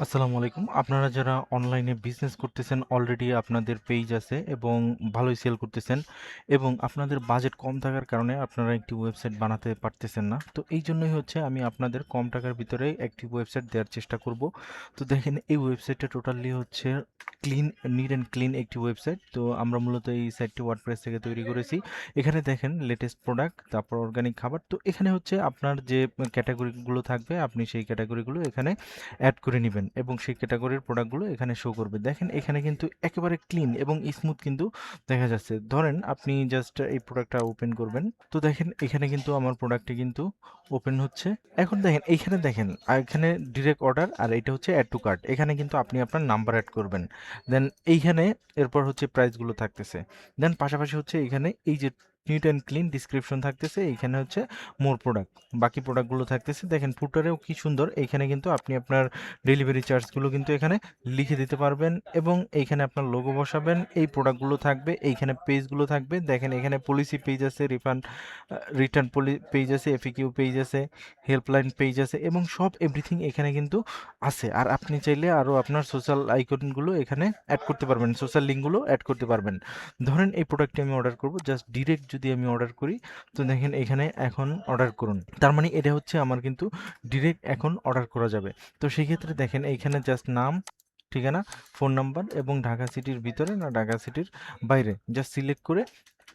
আসসালামু আলাইকুম। আপনারা যারা অনলাইনে বিজনেস করতেছেন, অলরেডি আপনাদের পেজ আছে এবং ভালোই সেল করতেছেন এবং আপনাদের বাজেট কম থাকার কারণে আপনারা একটি ওয়েবসাইট বানাতে পারতেছেন না। তো এই জন্যই হচ্ছে আমি আপনাদের কম টাকার ভিতরে একটি ওয়েবসাইট দেওয়ার চেষ্টা করব। তো দেখেন এই ওয়েবসাইটটা টোটালি হচ্ছে ক্লিন, নিট অ্যান্ড ক্লিন একটি ওয়েবসাইট। তো আমরা মূলত এই সাইটটি ওয়ার্ডপ্রেস থেকে তৈরি করেছি। এখানে দেখেন লেটেস্ট প্রোডাক্ট, তারপর অর্গানিক খাবার। তো এখানে হচ্ছে আপনার যে ক্যাটাগরিগুলো থাকবে, আপনি সেই ক্যাটাগরিগুলো এখানে অ্যাড করে নিবেন এবং সেই ক্যাটাগরির প্রোডাক্টগুলো এখানে শো করবে। দেখেন এখানে কিন্তু একেবারে ক্লিন এবং স্মুথ কিন্তু দেখা যাচ্ছে। ধরেন আপনি জাস্ট এই প্রোডাক্টটা ওপেন করবেন। তো দেখেন এখানে কিন্তু আমার প্রোডাক্টটি কিন্তু ওপেন হচ্ছে। এখন দেখেন এইখানে দেখেন এখানে ডিরেক্ট অর্ডার আর এটা হচ্ছে অ্যাড টু কার্ট। এখানে কিন্তু আপনি আপনার নাম্বার অ্যাড করবেন। দেন এইখানে এরপর হচ্ছে প্রাইসগুলো থাকতেছে। দেন পাশাপাশি হচ্ছে এখানে এই যে নিট অ্যান্ড ক্লিন ডিসক্রিপশন থাকতেছে, এইখানে হচ্ছে মোর প্রোডাক্ট, বাকি প্রোডাক্টগুলো থাকতেছে। দেখেন ফুটারেও কি সুন্দর, এইখানে কিন্তু আপনি আপনার ডেলিভারি চার্জগুলো কিন্তু এখানে লিখে দিতে পারবেন এবং এইখানে আপনার লোগো বসাবেন। এই প্রোডাক্টগুলো থাকবে, এইখানে পেজগুলো থাকবে। দেখেন এখানে পলিসি পেজ আছে, রিটার্ন পেজ আছে, এফিকিউ পেজ আছে, হেল্পলাইন পেজ আছে এবং সব এভরিথিং এখানে কিন্তু আছে। আর আপনি চাইলে আরও আপনার সোশ্যাল আইকনগুলো এখানে অ্যাড করতে পারবেন, সোশ্যাল লিঙ্কগুলো অ্যাড করতে পারবেন। ধরেন এই প্রোডাক্টটি আমি অর্ডার করব, জাস্ট ডিরেক্ট যদি আমি অর্ডার করি, তো দেখেন এখানে এখন অর্ডার করুন। তার মানে এটা হচ্ছে আমার কিন্তু ডিরেক্ট এখন অর্ডার করা যাবে। তো সেই ক্ষেত্রে দেখেন এইখানে জাস্ট নাম, ঠিকানা, ফোন নাম্বার এবং ঢাকা সিটির ভিতরে না ঢাকা সিটির বাইরে জাস্ট সিলেক্ট করে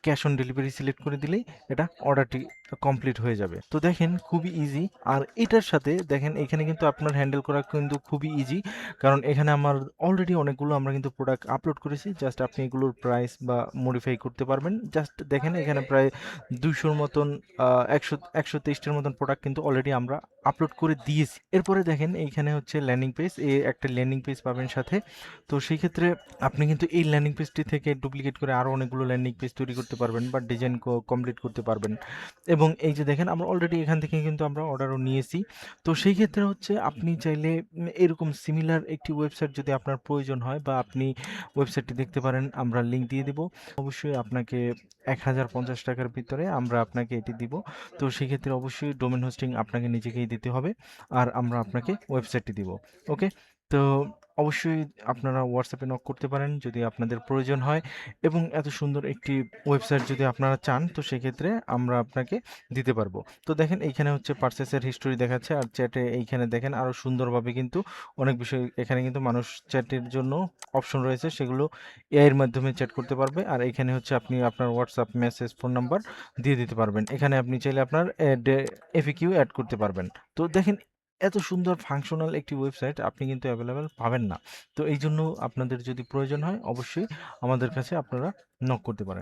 ক্যাশ অন ডেলিভারি সিলেক্ট করে দিলেই এটা অর্ডারটি কমপ্লিট হয়ে যাবে। তো দেখেন খুবই ইজি। আর এটার সাথে দেখেন এখানে কিন্তু আপনার হ্যান্ডেল করা কিন্তু খুবই ইজি, কারণ এখানে আমার অলরেডি অনেকগুলো আমরা কিন্তু প্রোডাক্ট আপলোড করেছি। জাস্ট আপনি এগুলোর প্রাইস বা মডিফাই করতে পারবেন। জাস্ট দেখেন এখানে প্রায় 200-র মতন, 123-টির মতন প্রোডাক্ট কিন্তু অলরেডি আমরা আপলোড করে দিয়েছি। এরপরে দেখেন এইখানে হচ্ছে ল্যান্ডিং পেজ, একটা ল্যান্ডিং পেজ পাবেন সাথে। তো সেই ক্ষেত্রে আপনি কিন্তু এই ল্যান্ডিং পেজটি থেকে ডুপ্লিকেট করে আরও অনেকগুলো ল্যান্ডিং পেজ তৈরি করতে পারবেন বা ডিজাইন কমপ্লিট করতে পারবেন। এবং এই যে দেখেন আমরা অলরেডি এখান থেকে কিন্তু আমরা অর্ডারও নিয়েছি। তো সেই ক্ষেত্রে হচ্ছে আপনি চাইলে এরকম সিমিলার একটি ওয়েবসাইট যদি আপনার প্রয়োজন হয় বা আপনি ওয়েবসাইটটি দেখতে পারেন, আমরা লিঙ্ক দিয়ে দিব। অবশ্যই আপনাকে 1050 টাকার ভিতরে আমরা আপনাকে এটি দিব। তো সেক্ষেত্রে অবশ্যই ডোমেন হোস্টিং আপনাকে নিজেকেই দিতে হবে আর আমরা আপনাকে ওয়েবসাইটটি দিব। ওকে? তো অবশ্যই আপনারা হোয়াটসঅ্যাপে নক করতে পারেন যদি আপনাদের প্রয়োজন হয় এবং এত সুন্দর একটি ওয়েবসাইট যদি আপনারা চান, তো সেক্ষেত্রে আমরা আপনাকে দিতে পারবো। তো দেখেন এইখানে হচ্ছে পারচেসের হিস্টোরি দেখাচ্ছে আর চ্যাটে এইখানে দেখেন আরও সুন্দরভাবে কিন্তু অনেক বিষয় এখানে কিন্তু মানুষ চ্যাটের জন্য অপশন রয়েছে, সেগুলো এআই এর মাধ্যমে চ্যাট করতে পারবে। আর এখানে হচ্ছে আপনি আপনার হোয়াটসঅ্যাপ মেসেজ, ফোন নাম্বার দিয়ে দিতে পারবেন। এখানে আপনি চাইলে আপনার এফিকিউ অ্যাড করতে পারবেন। তো দেখেন এত সুন্দর ফাংশনাল একটি ওয়েবসাইট আপনি কিন্তু অ্যাভেলেবেল পাবেন না। তো এই জন্য আপনাদের যদি প্রয়োজন হয় অবশ্যই আমাদের কাছে আপনারা নক করতে পারেন।